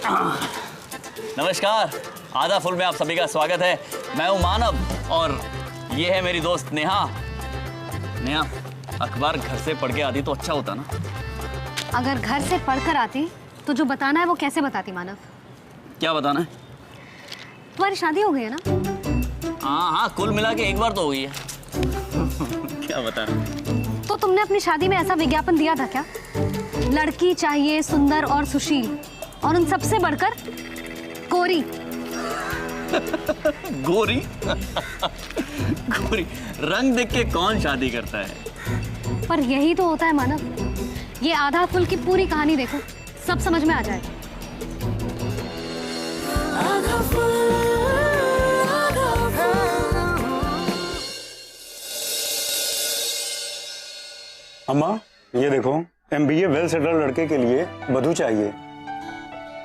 नमस्कार, आधा फुल में आप सभी का स्वागत है। मैं हूं मानव और ये है मेरी दोस्त नेहा। नेहा, अखबार घर से पढ़ के आती तो अच्छा होता ना। अगर घर से पढ़कर आती तो जो बताना है वो कैसे बताती मानव? क्या बताना है? तुम्हारी शादी हो गई है ना? हाँ, कुल मिला के एक बार तो हो गई है। क्या बताना? तो तुमने अपनी शादी में ऐसा विज्ञापन दिया था क्या? लड़की चाहिए सुंदर और सुशील, और उन सबसे बढ़कर गोरी। गोरी? गोरी रंग देख के कौन शादी करता है? पर यही तो होता है मानव। ये आधा फुल की पूरी कहानी देखो, सब समझ में आ जाएगा। अम्मा, ये देखो, MBA वेल सेटल लड़के के लिए वधू चाहिए।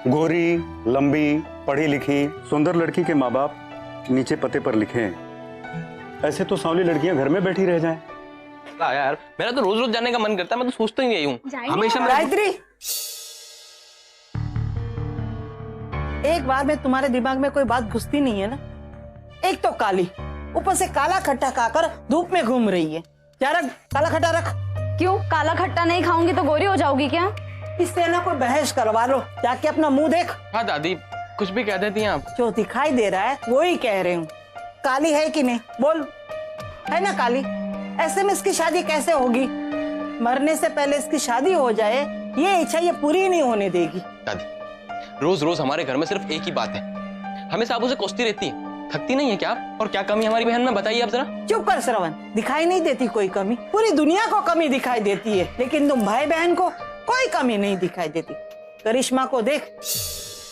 गोरी, लंबी, पढ़ी लिखी, सुंदर लड़की के माँ बाप नीचे पते पर लिखे हैं। ऐसे तो सांवली लड़कियां घर में बैठी रह जाएं। यार, मेरा तो रोज रोज जाने का मन करता है। मैं तो सोचता ही यही हूँ हमेशा। गायत्री, एक बार में तुम्हारे दिमाग में कोई बात घुसती नहीं है ना? एक तो काली, ऊपर से काला खट्टा खाकर धूप में घूम रही है। क्या रख, काला खट्टा रख। क्यों? काला खट्टा नहीं खाऊंगी तो गोरी हो जाऊगी क्या? इससे ना कोई बहस करवा लो, जाके अपना मुंह देख। हाँ दादी, कुछ भी कह देती हैं आप। जो दिखाई दे रहा है वो ही कह रही हूँ। काली है कि नहीं बोल? है ना काली? ऐसे में इसकी शादी कैसे होगी? मरने से पहले इसकी शादी हो जाए, ये इच्छा ये पूरी नहीं होने देगी। दादी, रोज रोज हमारे घर में सिर्फ एक ही बात है, हमेशा आप उसे कोसती रहती है। थकती नहीं है क्या आप? और क्या कमी हमारी बहन में, बताइए आप जरा। चुप कर श्रवण, दिखाई नहीं देती कोई कमी? पूरी दुनिया को कमी दिखाई देती है, लेकिन तुम भाई बहन को कोई कमी नहीं दिखाई देती। करिश्मा को देख,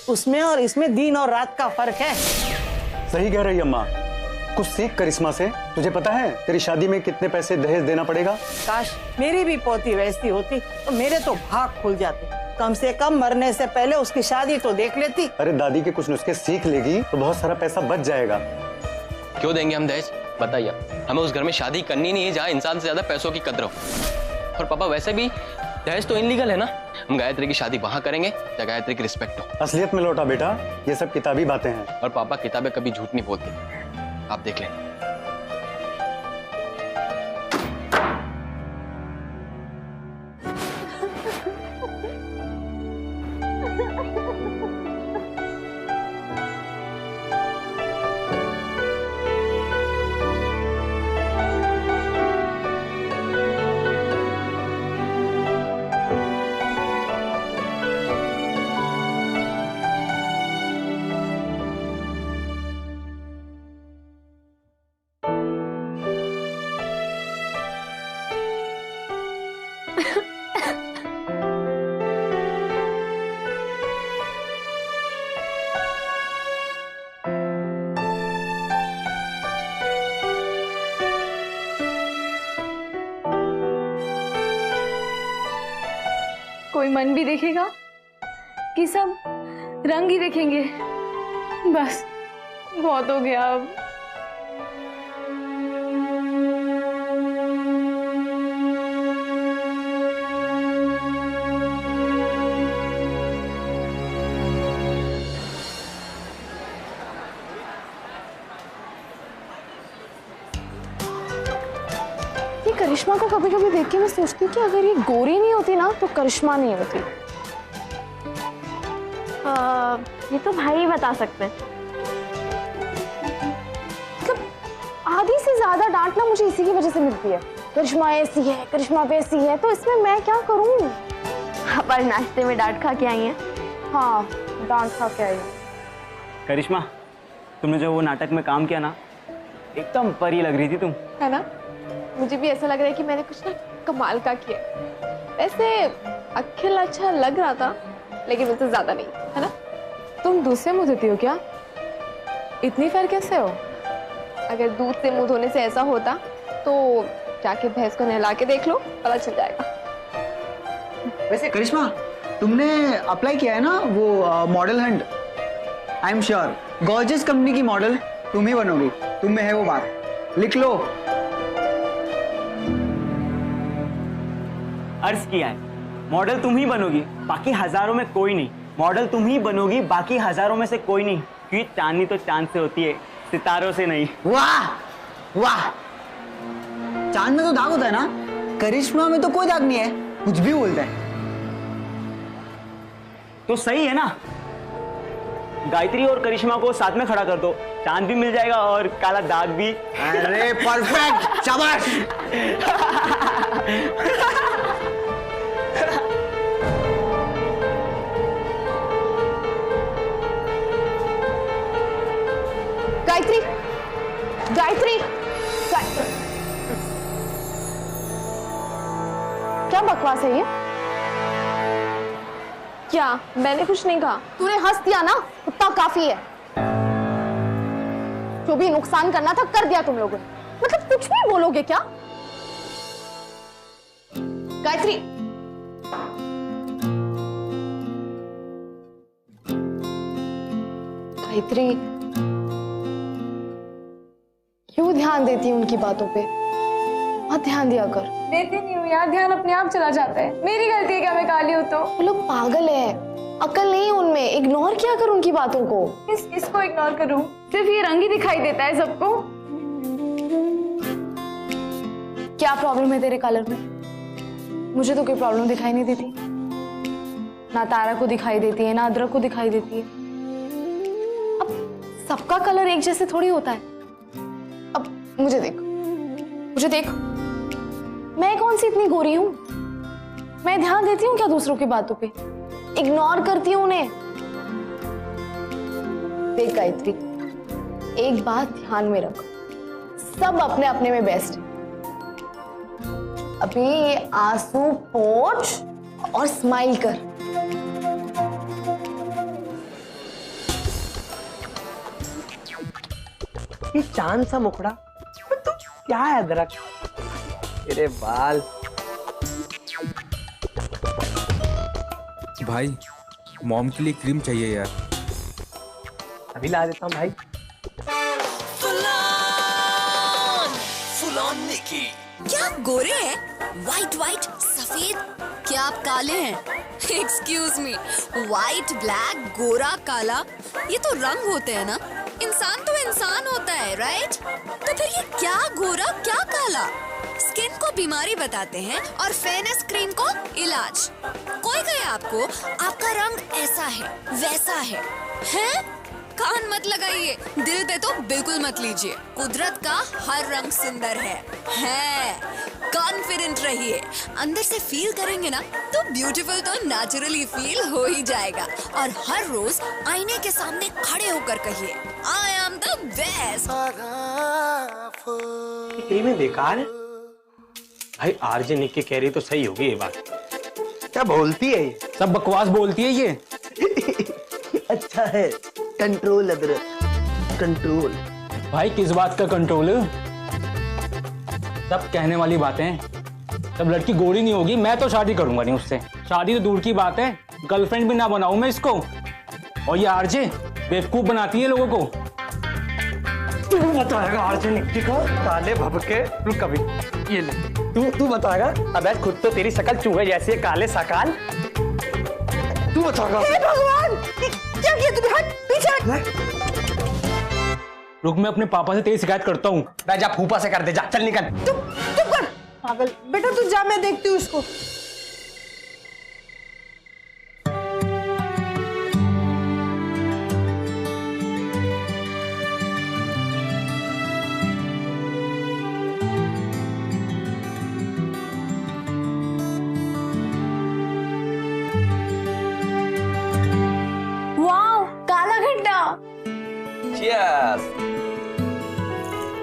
उसमें और इसमें दिन और रात का फर्क है। सही कह रही अम्मा, कुछ सीख करिश्मा से। तुझे पता है तेरी शादी में कितने पैसे दहेज देना पड़ेगा? काश मेरी भी पोती वैसी होती तो मेरे तो भाग खुल जाते। कम से कम मरने से पहले उसकी शादी तो देख लेती। अरे दादी के कुछ नुस्खे सीख लेगी तो बहुत सारा पैसा बच जाएगा। क्यों देंगे हम दहेज? बताइए। हमें उस घर में शादी करनी नहीं है जहाँ इंसान से ज्यादा पैसों की कदर हो। और पापा, वैसे भी दहेज तो इनलीगल है ना। हम गायत्री की शादी वहां करेंगे जहाँ गायत्री की रिस्पेक्ट हो। असलियत में लौटा बेटा, ये सब किताबी बातें हैं। और पापा, किताबें कभी झूठ नहीं बोलती, आप देख लें। कोई मन भी देखेगा कि सब रंग ही देखेंगे? बस बहुत हो गया अब। करिश्मा को कभी कभी देख के मैं सोचती हूँ कि अगर ये गोरी नहीं होती ना तो करिश्मा नहीं होती। ये तो भाई ही बता सकते हैं। मतलब आधी से ज्यादा डांट ना मुझे इसी की वजह से मिलती है। करिश्मा ऐसी है, करिश्मा वैसी है, तो इसमें मैं क्या करूँ? पर नाश्ते में डांट खा के आई हैं। हाँ, डांट खा के आई हैं। करिश्मा, तुमने जो वो नाटक में काम किया ना, एकदम परी लग रही थी तुम। है ना? मुझे भी ऐसा लग रहा है कि मैंने कुछ ना कमाल का किया। वैसे अखिल अच्छा लग रहा था, लेकिन मुझसे ज्यादा नहीं, है ना? तुम दूध से मुंह धोती हो क्या? इतनी फेयर कैसे हो? अगर दूध से मुंह धोने से ऐसा होता तो जाके भैंस को नहला के देख लो, पता चल जाएगा। वैसे करिश्मा, तुमने अप्लाई किया है ना वो model Hunt? I am sure gorgeous company की मॉडल तुम ही बनोगी। तुम में है वो बात, लिख लो। अर्ज किया है, मॉडल तुम ही बनोगी, बाकी हजारों में कोई नहीं। मॉडल तुम ही बनोगी, बाकी हजारों में से कोई नहीं, क्योंकि चांदनी तो चांद से होती है, सितारों से नहीं। वाह वाह, चांद में तो दाग होता है ना, करिश्मा में तो कोई दाग नहीं है, कुछ भी बोलता है। तो सही है ना, गायत्री और करिश्मा को साथ में खड़ा कर दो, चांद भी मिल जाएगा और काला दाग भी। अरे परफेक्ट, शाबाश। गायत्री, गायत्री, क्या बकवास है ये? क्या? मैंने कुछ नहीं कहा। तूने हंस दिया ना, उतना काफी है। जो भी नुकसान करना था कर दिया तुम लोगों ने, मतलब कुछ भी बोलोगे क्या? गायत्री, गायत्री, क्यों ध्यान देती है उनकी बातों पे? मत ध्यान दिया कर। देती नहीं हूँ यार, ध्यान अपने आप चला जाता है। मेरी गलती है क्या मैं काली हूँ तो? वो लोग पागल है, अकल नहीं है उनमें, इग्नोर किया कर उनकी बातों को। किसको इग्नोर करूँ? सिर्फ ये रंग ही दिखाई देता है सबको। क्या प्रॉब्लम है तेरे कलर में? मुझे तो कोई प्रॉब्लम दिखाई नहीं देती, ना तारा को दिखाई देती है, ना अदरक को दिखाई देती है। अब सबका कलर एक जैसे थोड़ी होता है। अब मुझे देख, मुझे देख, मैं कौन सी इतनी गोरी हूं? मैं ध्यान देती हूँ क्या दूसरों की बातों पे? इग्नोर करती हूँ उन्हें। देख गायत्री, एक बात ध्यान में रख, सब अपने अपने में बेस्ट है। अभी ये आंसू पोंछ और स्माइल कर। ये चांद सा मुखड़ा, तो क्या है अदरक, तेरे बाल। भाई मॉम के लिए क्रीम चाहिए यार। अभी ला देता हूँ भाई। क्या आप गोरे हैं? वाइट वाइट सफेद? क्या आप काले हैं? एक्सक्यूज मी, वाइट ब्लैक गोरा काला ये तो रंग होते हैं ना, इंसान तो इंसान होता है, राइट? तो फिर ये क्या गोरा क्या काला? स्किन को बीमारी बताते हैं और फेयरनेस क्रीम को इलाज। कोई कहे आपको आपका रंग ऐसा है वैसा है, हैं? कान मत लगाइए, दिल पे तो बिल्कुल मत लीजिए। कुदरत का हर रंग सुंदर है। कॉन्फिडेंट रहिए, अंदर से फील करेंगे ना तो ब्यूटीफुल तो नेचुरली फील हो ही जाएगा। और हर रोज आईने के सामने खड़े होकर कहिए, आई एम द बेस्ट। क्रीमें बेकार है भाई। आरजे निक के कह रही तो सही होगी ये बात। क्या बोलती है ये? सब बकवास बोलती है ये। अच्छा है, कंट्रोल अदरक, कंट्रोल। भाई किस बात का कंट्रोल? सब कहने वाली बातें। जब लड़की गोरी नहीं होगी मैं तो शादी करूंगा नहीं उससे। शादी तो दूर की बात है, गर्लफ्रेंड भी ना बनाऊं मैं इसको। और ये आरजे बेवकूफ बनाती है लोगों को। तू बताएगा आरजे निक्की को? काले भभके, रुक कभी, ये ले। तू बताएगा? अबे खुद तो तेरी शकल चूहे जैसी है, काले सकाल। तू बताएगा? हे भगवान, क्या किया तूने? हट पीछे। रुक, मैं अपने पापा से तेरी शिकायत करता हूँ। मैं जा फूफा से कर दे, जा चल निकल। चुप कर पागल बेटा, तू जा, मैं देखती हूँ उसको।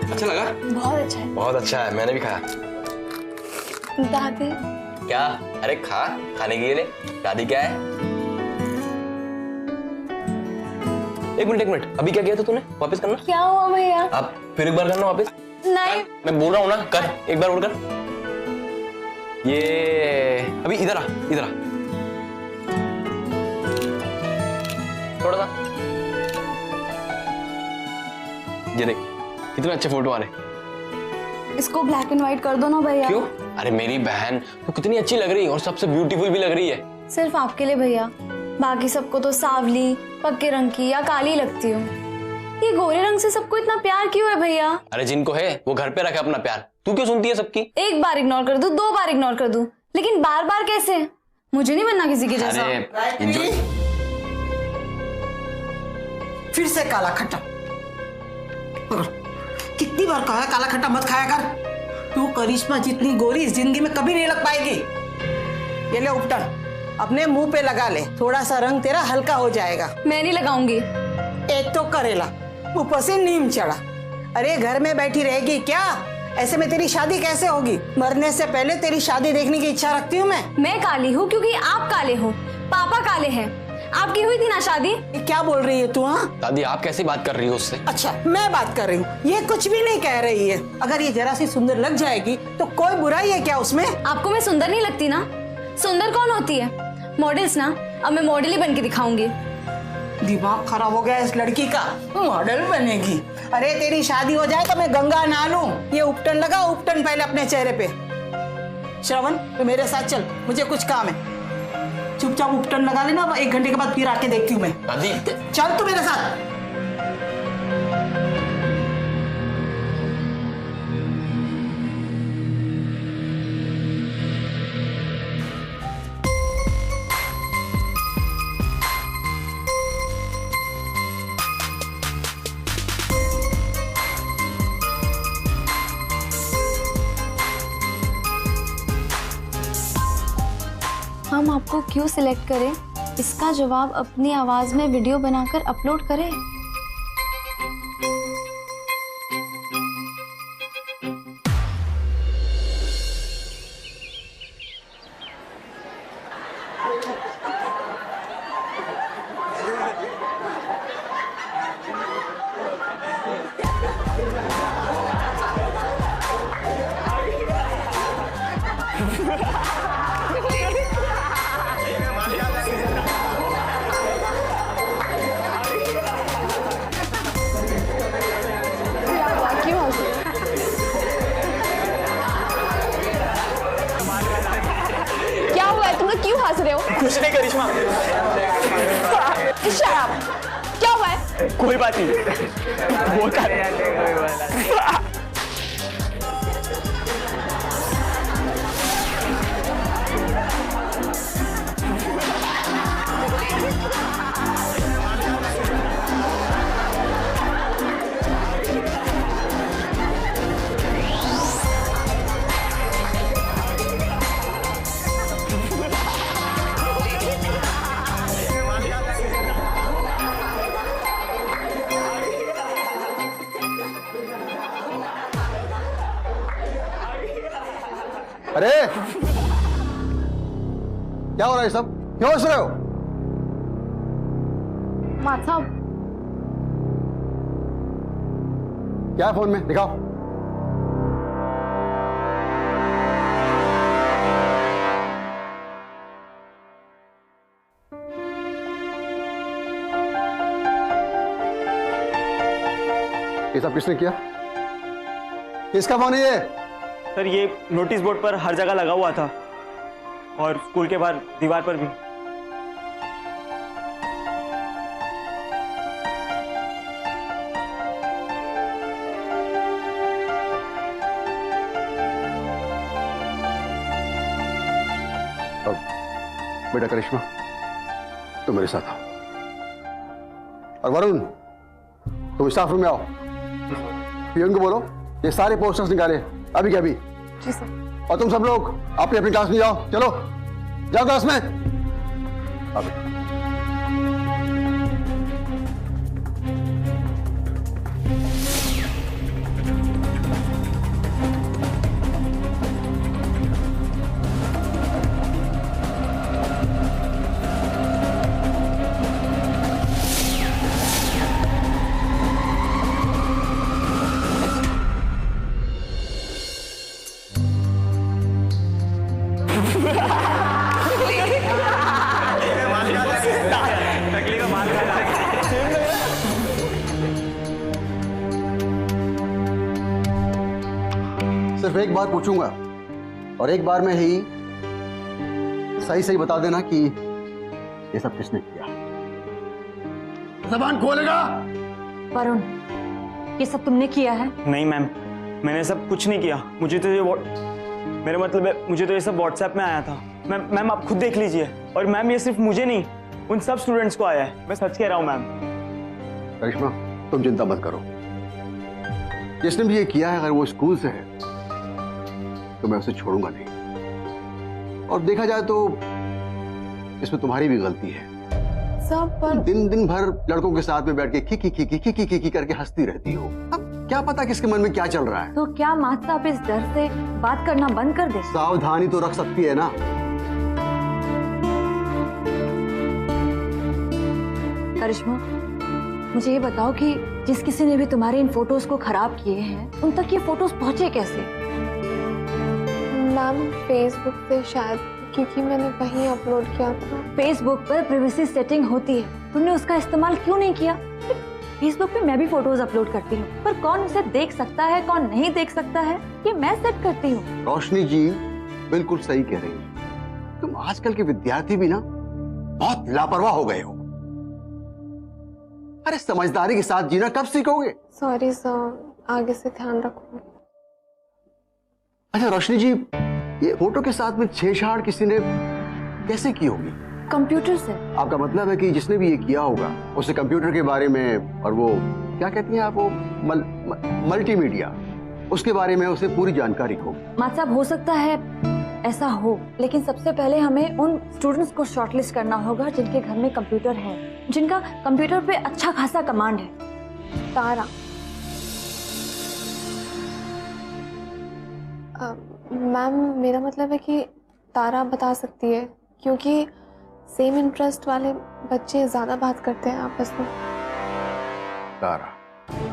अच्छा लगा? बहुत अच्छा है। बहुत अच्छा है, मैंने भी खाया। दादी क्या? अरे खा, खाने के लिए। दादी क्या है? एक मिनट, अभी क्या किया था तूने? वापस करना। क्या हुआ भैया? अब फिर एक बार करना वापस। नहीं, मैं बोल रहा हूँ ना, कर एक बार और कर। ये अभी इधर आ, इधर आ थोड़ा सा। ये देख कितने अच्छे फोटो आ रहे। इसको ब्लैक एंड व्हाइट कर दो ना भैया। क्यों? अरे मेरी बहन तो कितनी अच्छी लग रही है और सबसे ब्यूटीफुल भी लग रही है। सिर्फ आपके लिए भैया। बाकी सबको तो सांवली, पक्के रंग की या काली लगती हो, ये गोरे रंग से सबको इतना प्यार क्यों है भैया? अरे जिनको है वो घर पे रखे अपना प्यार, तू क्यों सुनती है सबकी? एक बार इग्नोर कर दूं, 2 बार इग्नोर कर दूं, लेकिन बार बार कैसे? मुझे नहीं बनना किसी की जैसा। अरे enjoy। फिर से काला खट्टा। कितनी बार कहा है काला खट्टा मत खाया कर। तू करिश्मा जितनी गोरी इस जिंदगी में कभी नहीं लग पाएगी। ये ले उपटन, अपने मुंह पे लगा ले, थोड़ा सा रंग तेरा हल्का हो जाएगा। मैं नहीं लगाऊंगी। एक तो करेला, ऊपर से नीम चढ़ा। अरे घर में बैठी रहेगी क्या? ऐसे में तेरी शादी कैसे होगी? मरने से पहले तेरी शादी देखने की इच्छा रखती हूँ मैं काली हूँ क्योंकि आप काले हो, पापा काले हैं। आपकी हुई थी ना शादी? ये क्या बोल रही है तू? हाँ दादी आप कैसी बात कर रही हो उससे? अच्छा मैं बात कर रही हूँ, ये कुछ भी नहीं कह रही है। अगर ये जरा सी सुंदर लग जाएगी तो कोई बुराई है क्या उसमें? आपको मैं सुंदर नहीं लगती ना? सुंदर कौन होती है? मॉडल्स ना। अब मैं मॉडल ही बन के दिखाऊंगी। दिमाग खराब हो गया इस लड़की का, मॉडल बनेगी। अरे तेरी शादी हो जाए तो मैं गंगा नहा लूं। ये उपटन लगा, उपटन पहले अपने चेहरे पे। श्रवण तो मेरे साथ चल, मुझे कुछ काम है। चुपचाप उपटन लगा लेना, 1 घंटे के बाद फिर आके देखती हूँ मैं। दादी चल तू मेरे साथ। हम आपको क्यों सिलेक्ट करें, इसका जवाब अपनी आवाज में वीडियो बनाकर अपलोड करें। कुछ नहीं करिश्मा। क्या हुआ है? कोई बात नहीं, वो कर। अरे क्या हो रहा है सब? क्यों हंस रहे हो? माथा क्या है फोन में? दिखाओ। ये सब किसने किया? किसका फोन है ये? सर ये नोटिस बोर्ड पर हर जगह लगा हुआ था और स्कूल के बाहर दीवार पर भी। अब बेटा करिश्मा तुम मेरे साथ आओ, और वरुण तुम स्टाफ रूम में आओ। पीएन को बोलो ये सारे पोस्टर्स निकाले अभी के अभी। जी सर। और तुम सब लोग अपनी अपनी क्लास में जाओ, चलो जाओ क्लास में। अभी सिर्फ एक बार पूछूंगा और एक बार में ही सही सही बता देना कि ये सब किसने किया? जबान खोलेगा? वरुण, ये सब तुमने किया है? नहीं मैम, मैंने सब कुछ नहीं किया। मुझे तो मेरा मतलब है, मुझे तो ये सब व्हाट्सएप में आया था। मैम आप खुद देख लीजिए। और मैम ये सिर्फ मुझे नहीं, उन सब स्टूडेंट्स को आया है। मैं सच कह रहा हूँ मैम। करिश्मा, तुम चिंता मत करो। जिसने भी ये किया है, अगर वो स्कूल से है तो मैं उसे छोड़ूंगा नहीं। और देखा जाए तो इसमें तुम्हारी भी गलती है। सब पर दिन भर लड़कों के साथ में बैठ के खी करके हंसती रहती हो। अब क्या पता किसके मन में क्या चल रहा है। तो क्या माता आप इस डर से बात करना बंद कर दे? सावधानी तो रख सकती है ना। करिश्मा, मुझे ये बताओ कि जिस किसी ने भी तुम्हारे इन फोटोज को खराब किए हैं, उन तक ये फोटोज पहुंचे कैसे? मैम फेसबुक पे शायद, क्योंकि मैंने कहीं अपलोड किया था। फेसबुक पर प्राइवेसी सेटिंग होती है, तुमने उसका इस्तेमाल क्यों नहीं किया? फेसबुक पे मैं भी फोटोज अपलोड करती हूँ, पर कौन उसे देख सकता है कौन नहीं देख सकता है ये मैं सेट करती हूँ। रोशनी जी बिल्कुल सही कह रही है। तुम आजकल के विद्यार्थी भी ना बहुत लापरवाह हो गए हो। अरे समझदारी के साथ जीना कब सीखोगे? सॉरी सर, आगे से ध्यान रखूंगी। अच्छा रोशनी जी, ये फोटो के साथ में छेड़छाड़ किसी ने कैसे की होगी? कंप्यूटर से। आपका मतलब है कि जिसने भी ये किया होगा उसे कंप्यूटर के बारे में, और वो क्या कहती हैं आप, वो मल्टीमीडिया, उसके बारे में उसे पूरी जानकारी हो। माता साहब, हो सकता है ऐसा हो, लेकिन सबसे पहले हमें उन स्टूडेंट्स को शॉर्टलिस्ट करना होगा जिनके घर में कंप्यूटर है, जिनका कंप्यूटर पे अच्छा खासा कमांड है। तारा, मैम मेरा मतलब है कि तारा बता सकती है, क्योंकि सेम इंटरेस्ट वाले बच्चे ज्यादा बात करते हैं आपस में। तारा,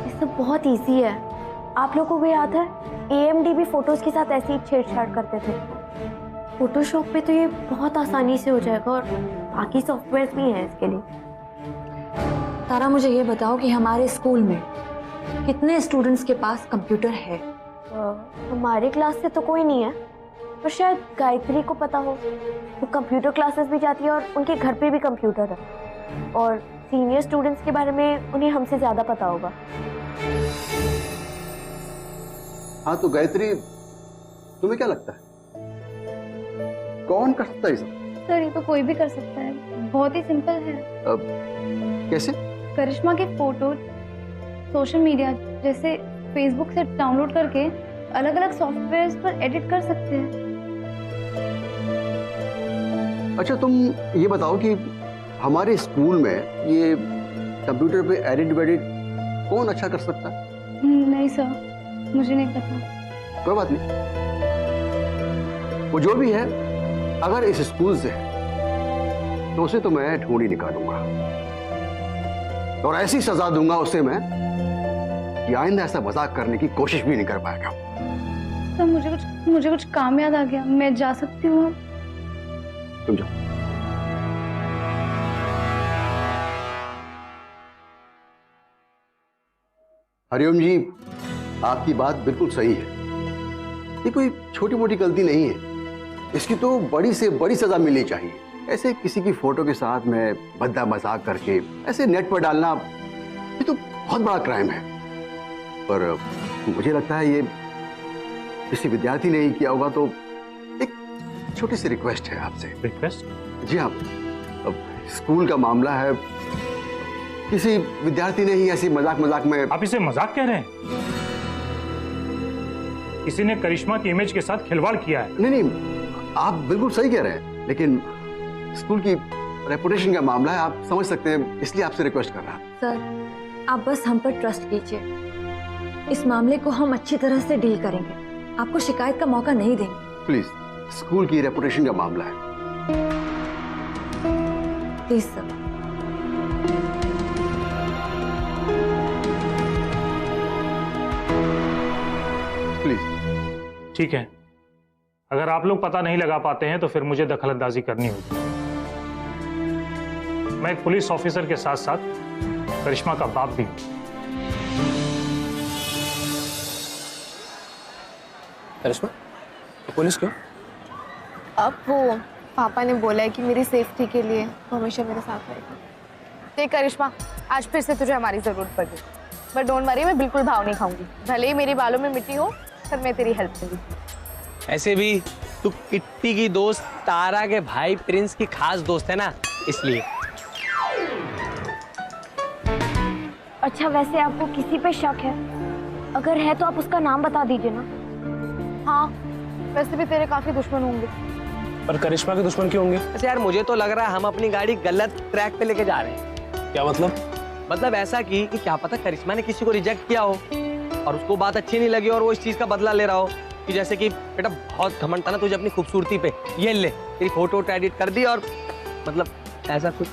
ये सब बहुत इजी है। आप लोगों को याद है AMD भी फोटोज के साथ ऐसे ही छेड़छाड़ करते थे। फोटोशॉप पे तो ये बहुत आसानी से हो जाएगा, और बाकी सॉफ्टवेयर भी हैं इसके लिए। तारा, मुझे ये बताओ कि हमारे स्कूल में कितने स्टूडेंट्स के पास कंप्यूटर है? हमारे क्लास से तो कोई नहीं है, पर शायद गायत्री को पता हो। वो कंप्यूटर क्लासेस भी जाती है और उनके घर पे भी कंप्यूटर है, और सीनियर स्टूडेंट्स के बारे में उन्हें हमसे ज्यादा पता होगा। हाँ तो गायत्री, तुम्हें क्या लगता है कौन कर सकता है इसे? सर ये तो कोई भी कर सकता है, बहुत ही सिंपल है। अब कैसे? करिश्मा के फोटो सोशल मीडिया जैसे फेसबुक से डाउनलोड करके अलग अलग सॉफ्टवेयर्स पर एडिट कर सकते हैं। अच्छा तुम ये बताओ कि हमारे स्कूल में ये कंप्यूटर पे एडिट वेडिट कौन अच्छा कर सकता है? नहीं सर, मुझे नहीं पता। कोई बात नहीं, वो जो भी है, अगर इस स्कूल से है तो उसे तो मैं ढूंढ ही निकालूंगा, और ऐसी सजा दूंगा उसे मैं कि आइंदा ऐसा मजाक करने की कोशिश भी नहीं कर पाएगा। सर मुझे कुछ काम याद आ गया, मैं जा सकती हूँ? तुम जाओ। हरिओम जी, आपकी बात बिल्कुल सही है। ये कोई छोटी मोटी गलती नहीं है, इसकी तो बड़ी से बड़ी सजा मिलनी चाहिए। ऐसे किसी की फोटो के साथ में भद्दा मजाक करके ऐसे नेट पर डालना, ये तो बहुत बड़ा क्राइम है। पर मुझे लगता है ये किसी विद्यार्थी ने ही किया होगा, तो एक छोटी सी रिक्वेस्ट है आपसे। रिक्वेस्ट? जी हाँ, अब स्कूल का मामला है, किसी विद्यार्थी ने ही ऐसी मजाक में। आप इसे मजाक कह रहे हैं? किसी ने करिश्मा की इमेज के साथ खिलवाड़ किया है। नहीं, आप बिल्कुल सही कह रहे हैं, लेकिन स्कूल की रेपुटेशन का मामला है, आप समझ सकते हैं, इसलिए आपसे रिक्वेस्ट कर रहा हूं। सर, आप बस हम पर ट्रस्ट कीजिए, इस मामले को हम अच्छी तरह से डील करेंगे, आपको शिकायत का मौका नहीं देंगे। प्लीज, स्कूल की रेपुटेशन का मामला है, प्लीज सर। प्लीज। ठीक है, अगर आप लोग पता नहीं लगा पाते हैं तो फिर मुझे दखलंदाजी करनी होगी। मैं एक पुलिस ऑफिसर के साथ साथ करिश्मा का बाप भी हूं। करिश्मा, पुलिस क्यों? अब वो पापा ने बोला है कि मेरी सेफ्टी के लिए वो हमेशा मेरे साथ रहेगा। देख करिश्मा, आज फिर से तुझे हमारी जरूरत पड़ गई, बट डोंट वरी, मैं बिल्कुल भाव नहीं खाऊंगी। भले ही मेरे बालों में मिट्टी हो, पर मैं तेरी हेल्प करूंगी। ऐसे भी तू किट्टी की दोस्त तारा के भाई प्रिंस की खास दोस्त है ना, इसलिए। अच्छा, वैसे आपको किसी पे शक है? अगर है तो आप उसका नाम बता दीजिए ना। हाँ, वैसे भी तेरे काफी दुश्मन होंगे। पर करिश्मा के दुश्मन क्यों होंगे? अच्छा यार, मुझे तो लग रहा है हम अपनी गाड़ी गलत ट्रैक पे लेके जा रहे हैं। क्या मतलब? मतलब ऐसा कि क्या पता करिश्मा ने किसी को रिजेक्ट किया हो और उसको बात अच्छी नहीं लगी और वो इस चीज का बदला ले रहा हो कि जैसे कि बेटा बहुत घमंड था ना तुझे अपनी खूबसूरती पे, ये ले तेरी फोटो एडिट कर दी, और मतलब ऐसा कुछ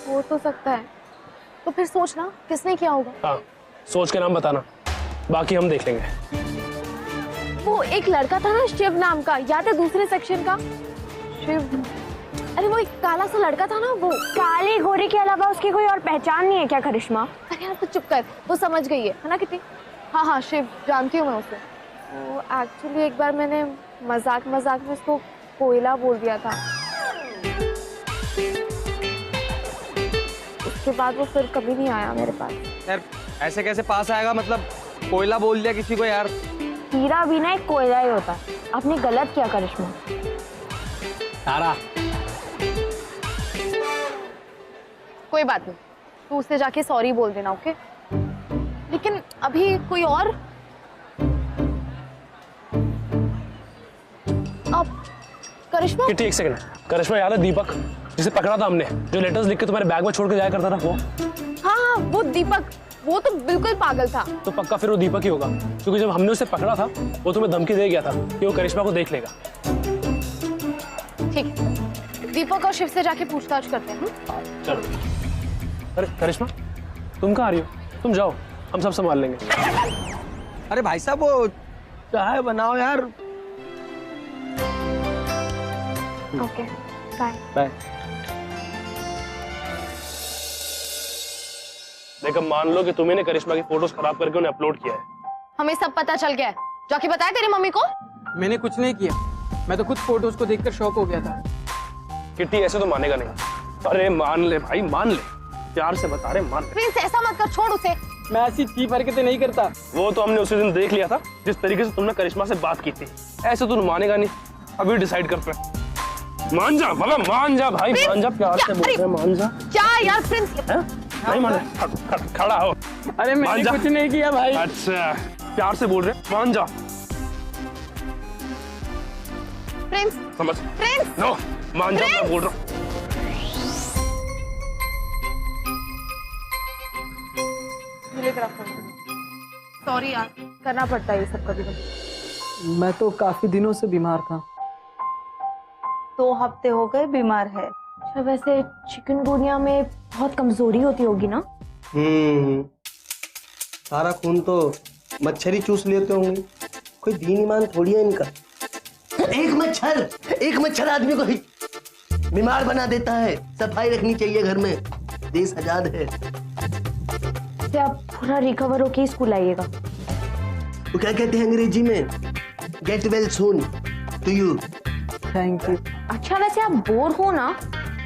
हो तो सकता है। तो फिर सोचना किसने किया होगा। हाँ, सोच के नाम बताना, बाकी हम देख लेंगे। वो एक लड़का था ना शिव नाम का, याद है दूसरे सेक्शन का? शिव, अरे वो एक काला सा लड़का था ना, वो काली गोरी के अलावा उसकी कोई और पहचान नहीं है क्या करिश्मा? अरे यार तो चुप कर, वो समझ गई है ना कितनी। हाँ हाँ, शिव जानती हूँ मैं उसे। वो एक्चुअली एक बार मैंने मजाक मजाक में उसको कोयला बोल दिया था, उसके बाद वो फिर कभी नहीं आया मेरे पास। यार ऐसे कैसे पास आएगा, मतलब कोयला बोल दिया किसी को यार। हीरा भी ना एक कोयला ही होता है। आपने गलत किया करिश्मा। तारा, कोई बात नहीं, तू उससे जाके सॉरी बोल देना, ओके? लेकिन अभी कोई और? अब करिश्मा? किट्टी एक सेकंड, करिश्मा याद है दीपक जिसे पकड़ा था हमने, जो लेटर्स लिख के तुम्हारे बैग में छोड़ के जाया करता था? वो हाँ हाँ, वो दीपक, वो तो बिल्कुल पागल था। तो पक्का फिर वो दीपक ही होगा, क्योंकि जब हमने उसे पकड़ा था वो तुम्हें धमकी दे गया था कि वो करिश्मा को देख लेगा। ठीक है, दीपक और शिव से जाके पूछताछ करते हैं। चलो। अरे करिश्मा, तुम कहाँ आ रही हो? तुम जाओ, हम सब संभाल लेंगे। अरे भाई साहब वो चाय बनाओ यार। Okay, bye bye. देखो मान लो कि तुम्ही ने करिश्मा की फोटोज खराब करके उन्हें अपलोड किया है। हमें सब पता चल गया है, जाके बताया तेरी मम्मी को। मैंने कुछ नहीं किया, मैं तो खुद फोटोज को देखकर शॉक हो गया था। किट्टी ऐसे तो मानेगा नहीं। अरे मान ले भाई, मान ले, प्यार से बता रहे, मान ले। प्रिंस ऐसा मत कर, छोड़ उसे। मैं ऐसी चीप हरकतें नहीं करता। वो तो हमने उसी दिन देख लिया था, जिस तरीके से तुमने करिश्मा से बात की थी। ऐसे तो मानेगा नहीं, अभी डिसाइड करते हैं। मान जा बाबा, मान जा भाई, मान जा, प्यार से बोल रहे, मान जा। क्या यार प्रिंस? नहीं मान, खड़ा हो। अरे मैंने कुछ नहीं किया भाई। अच्छा, प्यार से बोल रहे, मान जा। प्रिंस, समझ? प्रिंस, नो, मान जा, मैं बोल रहा हूँ। सॉरी यार, करना पड़ता है ये सब कभी कभी। मैं तो काफी दिनों से बीमार था। 2 हफ्ते हो गए बीमार है। अच्छा, वैसे चिकनगुनिया में बहुत कमजोरी होती होगी ना? सारा खून तो मच्छर ही चूस लेते होंगे, कोई दीन ईमान थोड़ी है इनका। एक मच्छर आदमी को बीमार बना देता है। सफाई रखनी चाहिए घर में, देश आजाद है। आप पूरा रिकवर होके स्कूल आइएगा। वो क्या कहते हैं अंग्रेजी में, get well soon to you. Thank you. अच्छा, वैसे आप बोर हो ना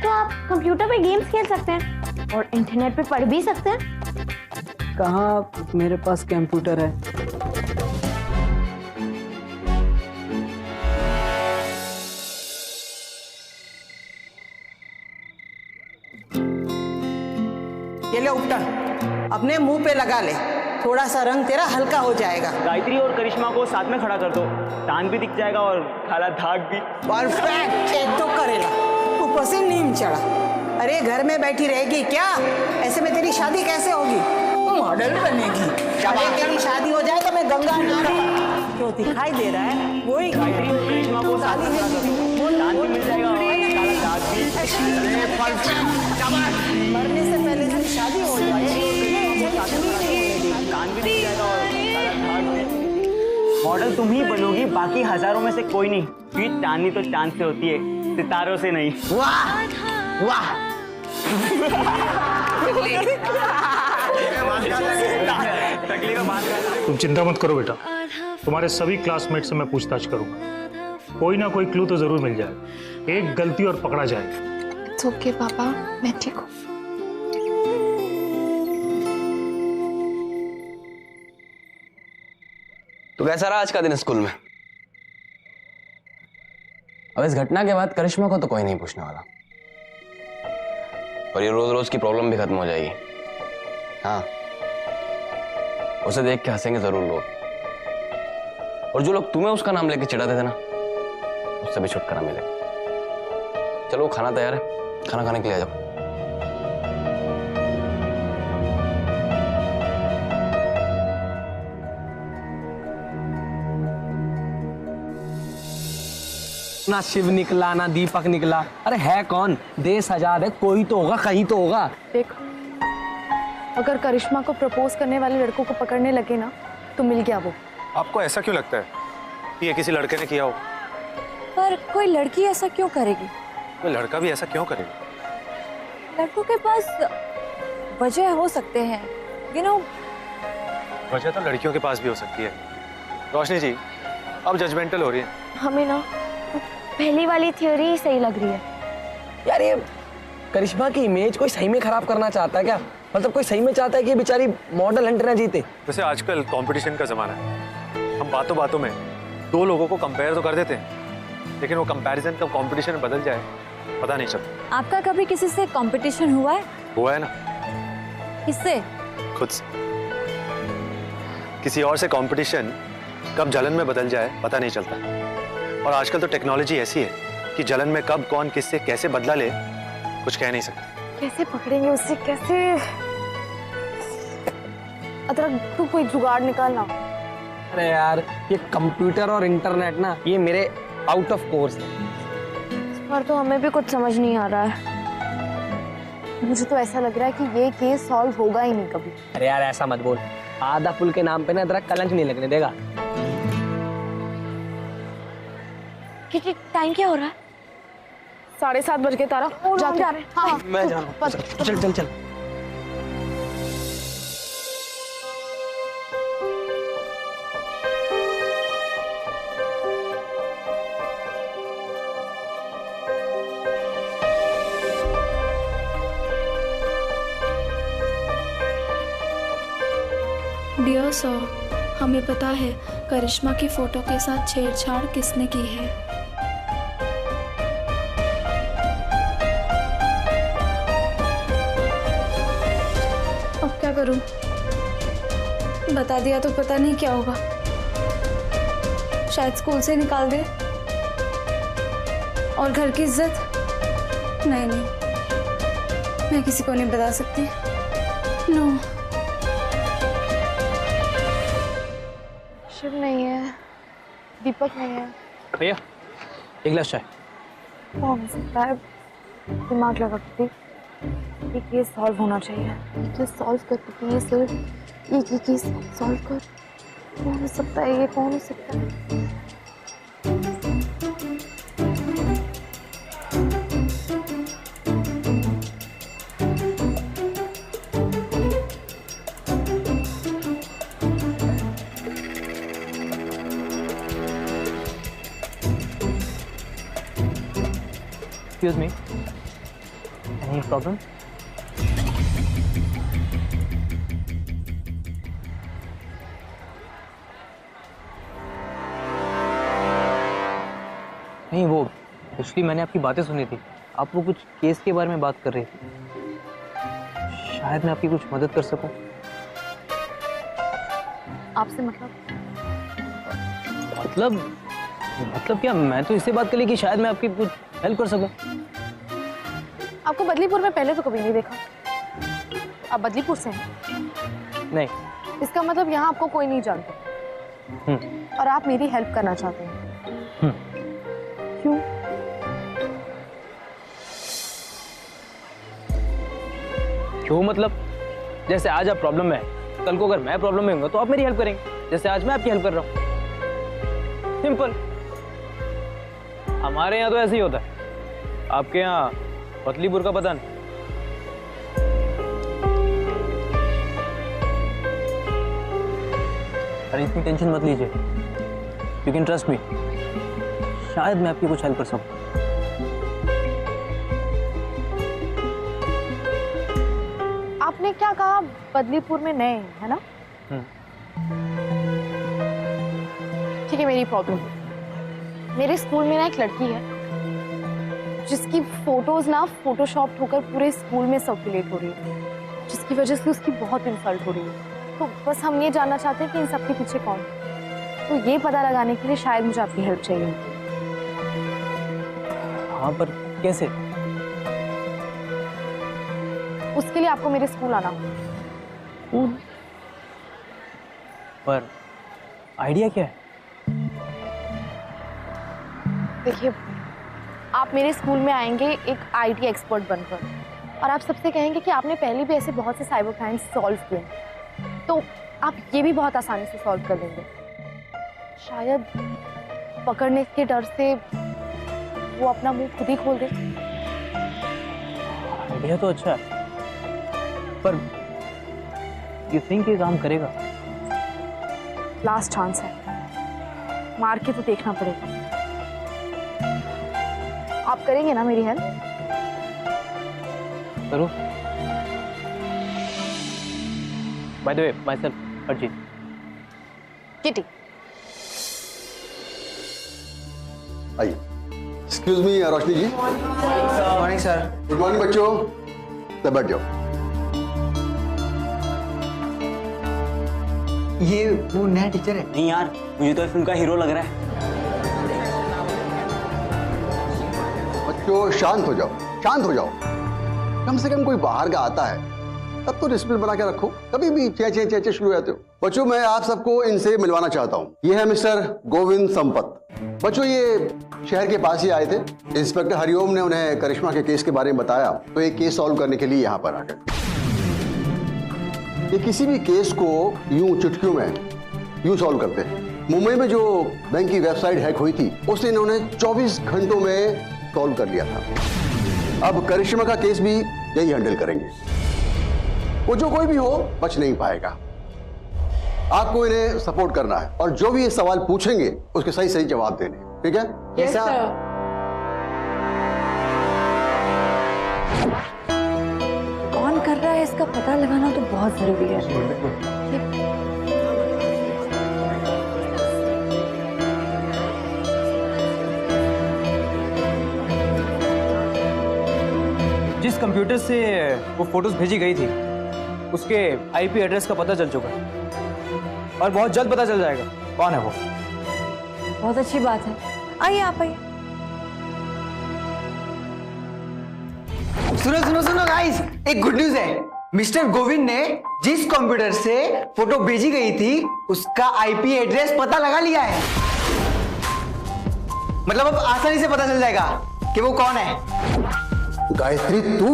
तो आप कंप्यूटर पे गेम्स खेल सकते हैं और इंटरनेट पे पढ़ भी सकते हैं। कहाँ मेरे पास कंप्यूटर है। ये ले उपटन, अपने मुंह पे लगा ले, थोड़ा सा रंग तेरा हल्का हो जाएगा। गायत्री और करिश्मा को साथ में खड़ा कर दो, टांग भी दिख जाएगा और काला दाग भी। परफेक्ट, एक तो करेला, ऊपर से नीम चढ़ा। अरे घर में बैठी रहेगी क्या? ऐसे में तेरी शादी कैसे होगी? तू मॉडल बनेगी। अरे तेरी शादी हो जाए तो मैं गंगा जो दिखाई दे रहा है वही गायत्री और करिश्मा को साथ में खड़ा कर दो, टांग भी मिल जाएगा और काला दाग भी। मरने से पहले तेरी शादी हो जाए, कान भी दिख जाएगा और काला दाग भी। मॉडल तुम ही बनोगी, बाकी हजारों में से कोई नहीं, क्योंकि चांदनी तो चांद से होती है, सितारों से नहीं। वाह वाह। तुम चिंता मत करो बेटा, तुम्हारे सभी क्लासमेट से मैं पूछताछ करूंगा। कोई ना कोई क्लू तो जरूर मिल जाए, एक गलती और पकड़ा जाए। It's okay, पापा, मैं ठीक हूँ। तो कैसा रहा आज का दिन स्कूल में? अब इस घटना के बाद करिश्मा को तो कोई नहीं पूछने वाला, और ये रोज रोज की प्रॉब्लम भी खत्म हो जाएगी। हाँ, उसे देख के हंसेंगे जरूर लोग, और जो लोग तुम्हें उसका नाम लेके चिढ़ाते थे ना, उससे भी छुटकारा मिलेगा। चलो खाना तैयार है, खाना खाने के लिए आ जाओ। ना शिव निकला ना दीपक निकला। अरे है कौन? देश आजाद है, कोई तो होगा, कहीं तो होगा। देखो, अगर करिश्मा को प्रपोज करने वाले लड़कों को पकड़ने लगे ना तो मिल गया वो। आपको ऐसा क्यों लगता है कि ये किसी लड़के ने किया हो? पर कोई लड़की ऐसा क्यों करेगी? कोई लड़का भी ऐसा क्यों करेगा? लड़कों के पास वजह हो सकते हैं, यू नो। वजह तो लड़कियों के पास भी हो सकती है। रोशनी जी, अब जजमेंटल हो रही है। हमें ना पहली वाली थ्योरी ही सही लग रही है। यार ये करिश्मा की इमेज कोई सही में खराब करना चाहता है क्या? मतलब कोई सही में चाहता है कि ये बेचारी मॉडल हंट ना जीते? वैसे आजकल कंपटीशन का जमाना है, हम बातों बातों में दो लोगों को कंपेयर तो कर देते हैं, लेकिन वो कंपैरिजन कब कंपटीशन में बदल जाए पता नहीं चलता। आपका कभी किसी से कंपटीशन हुआ है? हुआ है ना। किससे? खुद से। किसी और से कंपटीशन कब जलन में बदल जाए पता नहीं चलता, और आजकल तो टेक्नोलॉजी ऐसी है कि जलन में कब कौन किससे कैसे बदला ले कुछ कह नहीं सकते। कैसे पकड़ेंगे उससे? कैसे? अदरक, तू कोई जुगाड़ निकालना। अरे यार ये कंप्यूटर और इंटरनेट ना, ये मेरे आउट ऑफ कोर्स है। इस बार तो हमें भी कुछ समझ नहीं आ रहा है। मुझे तो ऐसा लग रहा है कि ये केस सॉल्व होगा ही नहीं कभी। अरे यार ऐसा मत बोल, आधा पुल के नाम पे ना अदरक कलंक नहीं लगने देगा। कितनी टाइम क्या हो रहा है? 7:30 बज गए तारा। जा रहे। हाँ, मैं जा रहा हूँ। चल चल चल। डियर सर, हमें पता है करिश्मा की फोटो के साथ छेड़छाड़ किसने की है। अब क्या करूं? बता दिया तो पता नहीं क्या होगा, शायद स्कूल से निकाल दे। और घर की इज्जत? नहीं नहीं, मैं किसी को नहीं बता सकती। नो। शिव नहीं है, दीपक नहीं है। भैया एक गिलास चाय। कौन हो सकता है? दिमाग लगा के ये केस सॉल्व होना चाहिए। ये केस सॉल्व कर, प्लीज सर, ये केस सॉल्व कर। कौन हो सकता है ये? कौन हो सकता है? Excuse me. Any problem? नहीं, वो एक्चुअली मैंने आपकी बातें सुनी थी। आप वो कुछ केस के बारे में बात कर रही थी। शायद मैं आपकी कुछ मदद कर सकूं। आपसे मतलब क्या? मैं तो इससे बात कर ली कि शायद मैं आपकी कुछ हेल्प कर सकूं। आपको बदलीपुर में पहले तो कभी नहीं देखा। आप बदलीपुर से हैं? नहीं। इसका मतलब यहाँ आपको कोई नहीं जानता और आप मेरी हेल्प करना चाहते हैं। क्यों? क्यों मतलब? जैसे आज आप प्रॉब्लम में हैं, कल को अगर मैं प्रॉब्लम में हूँगा तो आप मेरी हेल्प करेंगे, जैसे आज मैं आपकी हेल्प कर रहा हूँ। सिंपल। हमारे यहाँ तो ऐसे ही होता है, आपके यहाँ पतलीपुर का पता नहीं। अरे इतनी टेंशन मत लीजिए, यू कैन ट्रस्ट मी। शायद मैं आपकी कुछ हेल्प कर सकूं। आपने क्या कहा, बदलीपुर में नए हैं, है ना? ठीक है, मेरी प्रॉब्लम। मेरे स्कूल में ना एक लड़की है जिसकी फोटोज ना फोटोशॉप होकर पूरे स्कूल में सर्कुलेट हो रही है, जिसकी वजह से उसकी बहुत इंसल्ट हो रही है। तो बस हम ये जानना चाहते हैं कि इन सब के पीछे कौन है। तो ये पता लगाने के लिए शायद मुझे आपकी हेल्प चाहिए। हाँ, पर कैसे? उसके लिए आपको मेरे स्कूल आना होगा। पर आइडिया क्या है? देखिए, आप मेरे स्कूल में आएंगे एक आईटी एक्सपर्ट बनकर, और आप सबसे कहेंगे कि आपने पहले भी ऐसे बहुत से साइबर क्राइम्स सॉल्व किए, तो आप ये भी बहुत आसानी से सॉल्व कर देंगे। शायद पकड़ने के डर से वो अपना मुंह खुद ही खोल दे। आइडिया तो अच्छा है, पर यू थिंक ये काम करेगा? लास्ट चांस है, मार के तो देखना पड़ेगा। आप करेंगे ना मेरी हेल्प? जरूर। By the way, myself Arjit. Kitty. आइए। Excuse me Roshni ji. Morning sir. Good morning बच्चों, तो बैठ जाओ। ये वो नया टीचर है? नहीं यार, मुझे तो इस फिल्म का हीरो लग रहा है। बच्चों शांत हो जाओ, शांत हो जाओ। कम से कम कोई बाहर का आता है तब तो डिसिप्लिन बना के रखो, कभी भी चे शुरू हो जाते हो। बच्चों मैं आप सबको इनसे मिलवाना चाहता हूँ। ये है मिस्टर गोविंद संपत। बच्चों ये शहर के पास ही आए थे, इंस्पेक्टर हरिओम ने उन्हें करिश्मा के केस के बारे में बताया, तो एक केस सॉल्व करने के लिए यहाँ पर आ गए। ये किसी भी केस को यूं चुटकियों में यूं सॉल्व करते हैं। मुंबई में जो बैंक की वेबसाइट हैक हुई थी उसे इन्होंने 24 घंटों में सॉल्व कर लिया था। अब करिश्मा का केस भी यही हैंडल करेंगे। वो जो कोई भी हो बच नहीं पाएगा। आपको इन्हें सपोर्ट करना है और जो भी ये सवाल पूछेंगे उसके सही सही जवाब देने, ठीक है? Yes sir. कौन कर रहा है इसका पता लगाना तो बहुत जरूरी है। जिस कंप्यूटर से वो फोटोज भेजी गई थी उसके आईपी एड्रेस का पता चल चुका है और बहुत जल्द पता चल जाएगा कौन है वो। बहुत अच्छी बात है, आइए आप आइए। सुनो सुनो सुनो गाइस, एक गुड न्यूज है। मिस्टर गोविंद ने जिस कंप्यूटर से फोटो भेजी गई थी उसका आईपी एड्रेस पता लगा लिया है। मतलब अब आसानी से पता चल जाएगा कि वो कौन है। गायत्री तू,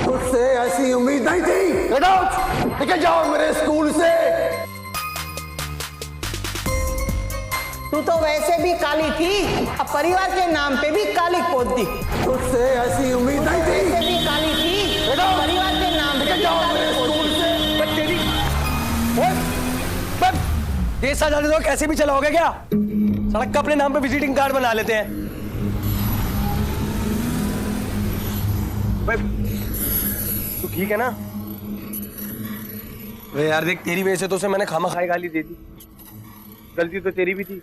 तुझसे ऐसी उम्मीद नहीं थी। गेट आउट, निकल जाओ मेरे स्कूल से। तू तो वैसे भी काली थी, अब परिवार के नाम पे भी काली पोत दी। तुझसे ऐसी उम्मीद नहीं थी। वैसे भी काली थी, परिवार के नाम पे भी काली पोत दी। देश आजादी तो कैसे भी चलाओगे क्या? सड़क का अपने नाम पे विजिटिंग कार्ड बना लेते हैं। तू ठीक है ना? अरे यार देख, तेरी वजह से तो उसे मैंने खामा खाई गाली दे दी। गलती तो तेरी भी थी,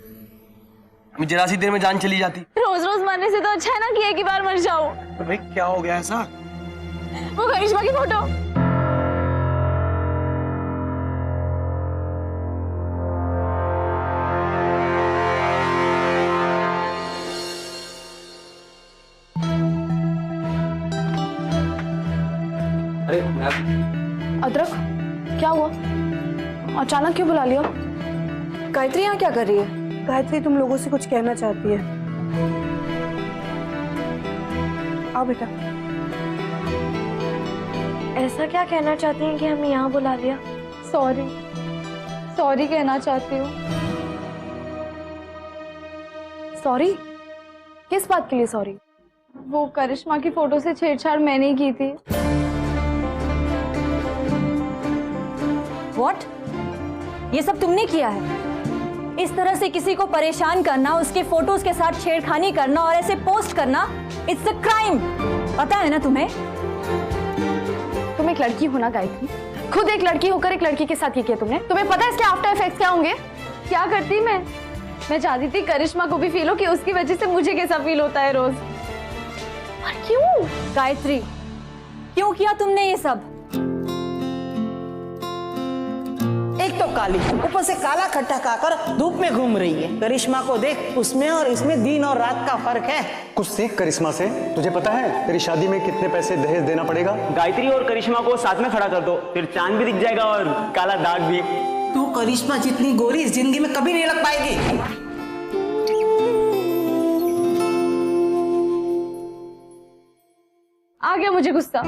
जरा सी देर में जान चली जाती। रोज रोज मरने से तो अच्छा है ना कि एक ही बार मर जाओ। तो भाई क्या हो गया ऐसा? वो करिश्मा की फोटो। अरे अदरक, क्या हुआ? अचानक क्यों बुला लिया? गायत्री यहाँ क्या कर रही है? गायत्री तुम लोगों से कुछ कहना चाहती है। आओ बेटा। ऐसा क्या कहना चाहती हैं कि हमें यहाँ बुला लिया? सॉरी, सॉरी कहना चाहती हूँ। सॉरी? किस बात के लिए सॉरी? वो करिश्मा की फोटो से छेड़छाड़ मैंने ही की थी। व्हाट? ये सब तुमने किया है? इस तरह से किसी को परेशान करना, उसके फोटोज के साथ छेड़खानी करना और ऐसे पोस्ट करना, इट्स अ क्राइम। पता है ना तुम्हें? तुम एक लड़की हो ना गायत्री, खुद एक लड़की होकर एक लड़की के साथ ये किया तुमने। तुम्हें पता है इसके आफ्टर इफेक्ट्स क्या होंगे? क्या करती मैं चाहती थी करिश्मा को भी फील हो कि उसकी वजह से मुझे कैसा फील होता है रोज। और क्यों गायत्री, क्यों किया तुमने ये सब? एक तो काली, ऊपर से काला खट्टा खाकर धूप में घूम रही है। करिश्मा को देख, उसमें और इसमें दिन और रात का फर्क है। कुछ सीख करिश्मा से। तुझे पता है तेरी शादी में कितने पैसे दहेज देना पड़ेगा? गायत्री और करिश्मा को साथ में खड़ा कर दो, फिर चांद भी दिख जाएगा और काला दाग भी। तू करिश्मा जितनी गोरी इस जिंदगी में कभी नहीं लग पाएगी। आ गया मुझे गुस्सा,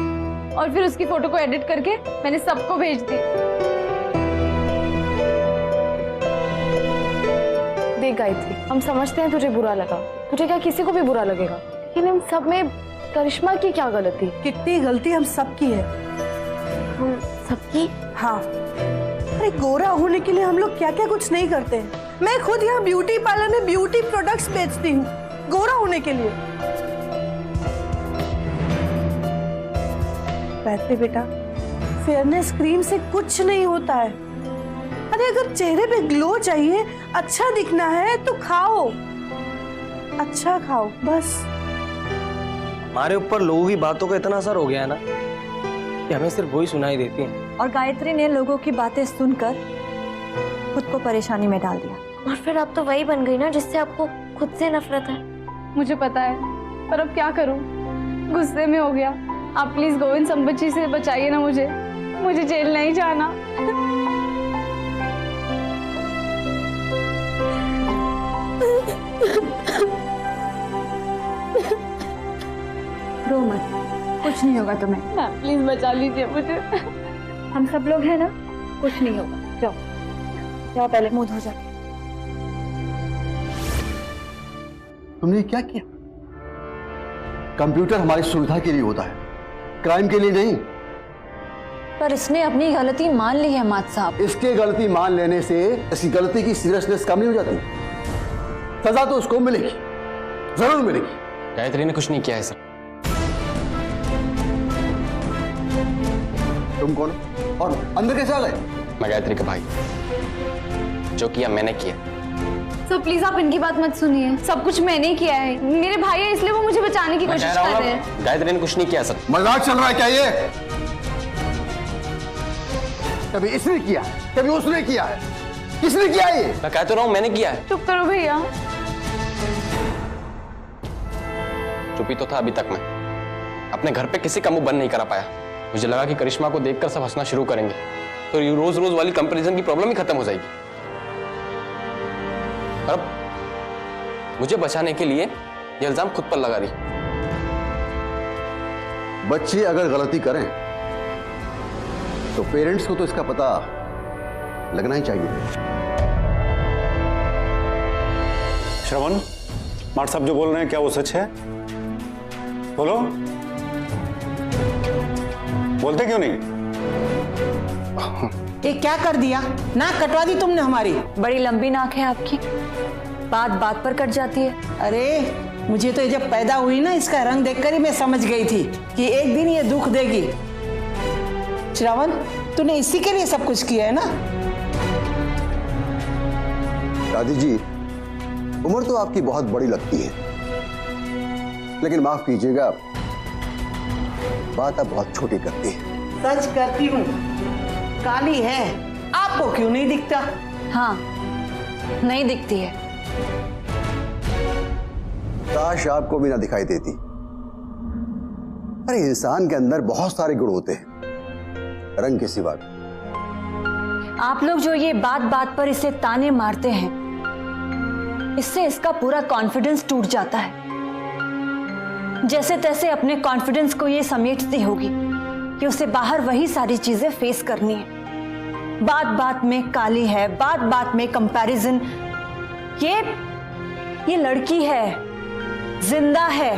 और फिर उसकी फोटो को एडिट करके मैंने सबको भेज दी। देख गायत्री, हम समझते हैं तुझे बुरा लगा, तुझे क्या किसी को भी बुरा लगेगा, लेकिन इन सब में करिश्मा की क्या गलती? कितनी गलती हम सबकी है। हम सबकी? हाँ, अरे गोरा होने के लिए हम लोग क्या क्या कुछ नहीं करते हैं। मैं खुद यहाँ ब्यूटी पार्लर में ब्यूटी प्रोडक्ट्स बेचती हूँ गोरा होने के लिए। कहते बेटा, फेयरनेस क्रीम से कुछ नहीं होता है। अरे अगर चेहरे पे ग्लो चाहिए, अच्छा दिखना है तो खाओ, अच्छा खाओ बस। हमारे ऊपर लोगों की बातों का इतना असर हो गया है ना कि हमें सिर्फ वही सुनाई देती है। और गायत्री ने लोगों की बातें सुनकर खुद को परेशानी में डाल दिया। और फिर अब तो वही बन गई ना जिससे आपको खुद से नफरत है। मुझे पता है, पर अब क्या करूं, गुस्से में हो गया। आप प्लीज गोविंद संबच्ची से बचाइए ना मुझे जेल नहीं जाना। रो मत, कुछ नहीं होगा तुम्हें। प्लीज बचा लीजिए मुझे। हम सब लोग हैं ना, कुछ नहीं होगा। जाओ जाओ, पहले मुंह धो जाके। तुमने क्या किया? कंप्यूटर हमारी सुविधा के लिए होता है, क्राइम के लिए नहीं। पर इसने अपनी गलती मान ली है मात साहब। इसके गलती मान लेने से इसकी गलती की सीरियसनेस कम नहीं हो जाती। सजा तो उसको मिलेगी, जरूर मिलेगी। गायत्री ने कुछ नहीं किया है सर। तुम कौन और अंदर कैसे आ गए? मैं गायत्री का भाई, जो किया मैंने किया। सर प्लीज आप इनकी बात मत सुनिए, सब कुछ मैंने किया है। मेरे भाई है इसलिए वो मुझे बचाने की कोशिश कर रहे हैं। गायत्री ने कुछ नहीं किया सर। मजाक चल रहा है क्या ये? कभी इसने किया, कभी उसने किया है, किसने किया ये? मैं कह तो रहा हूं मैंने किया है। चुप करो भैया। चुप ही तो था अभी तक। मैं अपने घर पे किसी का मुंह बंद नहीं करा पाया। मुझे लगा कि करिश्मा को देखकर सब हंसना शुरू करेंगे, तो रोज रोज वाली कंपैरिजन की प्रॉब्लम ही खत्म हो जाएगी। और अब मुझे बचाने के लिए ये इल्जाम खुद पर लगा रही। बच्चे अगर गलती करें तो पेरेंट्स को तो इसका पता लगना ही चाहिए। श्रवण, मार साहब जो बोल रहे हैं क्या वो सच है? बोलो, बोलते क्यों नहीं? ये क्या कर दिया? नाक कटवा दी तुमने हमारी। बड़ी लंबी नाक है आपकी, बात बात पर कट जाती है। अरे मुझे तो ये जब पैदा हुई ना, इसका रंग देखकर ही मैं समझ गई थी कि एक दिन ये दुख देगी। श्रावण, तूने इसी के लिए सब कुछ किया है ना? दादी जी, उम्र तो आपकी बहुत बड़ी लगती है, लेकिन माफ कीजिएगा, बात आप बहुत छोटी करती है। सच करती हूँ, काली है, आपको क्यों नहीं दिखता? हाँ, नहीं दिखती है। काश आपको भी ना दिखाई देती। अरे इंसान के अंदर बहुत सारे गुण होते हैं, रंग के सिवा। आप लोग जो ये बात बात पर इसे ताने मारते हैं, इससे इसका पूरा कॉन्फिडेंस टूट जाता है। जैसे तैसे अपने कॉन्फिडेंस को ये समेटती होगी कि उसे बाहर वही सारी चीजें फेस करनी है। बात बात में काली है, बात बात में कंपैरिजन। ये लड़की है, जिंदा है,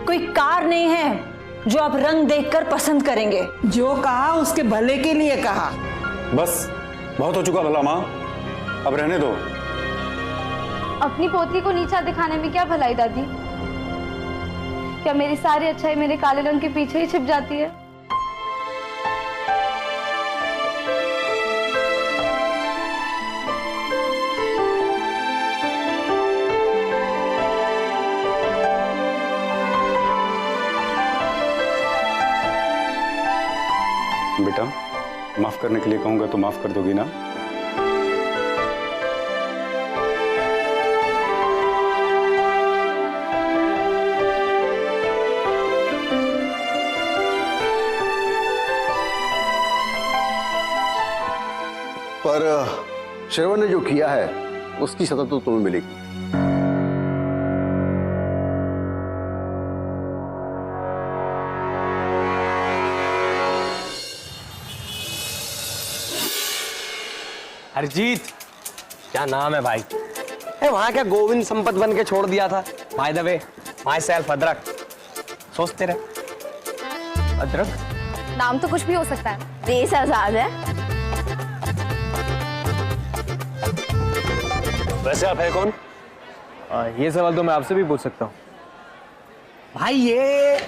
कोई कार नहीं है जो आप रंग देखकर पसंद करेंगे। जो कहा उसके भले के लिए कहा। बस बहुत हो चुका भला माँ, अब रहने दो। अपनी पोती को नीचा दिखाने में क्या भलाई दादी? क्या मेरी सारी अच्छाई मेरे काले रंग के पीछे ही छिप जाती है? बेटा, माफ करने के लिए कहूंगा तो माफ कर दोगी ना? पर श्रवण ने जो किया है उसकी सजा तो तुम्हें मिलेगी। हरजीत, क्या नाम है भाई? वहां क्या गोविंद संपत बन के छोड़ दिया था? Bye the way, my self अदरक। सोचते रहे अदरक नाम तो कुछ भी हो सकता है, देश आजाद है। वैसे आप है कौन? ये सवाल तो मैं आपसे भी पूछ सकता हूँ। भाई ये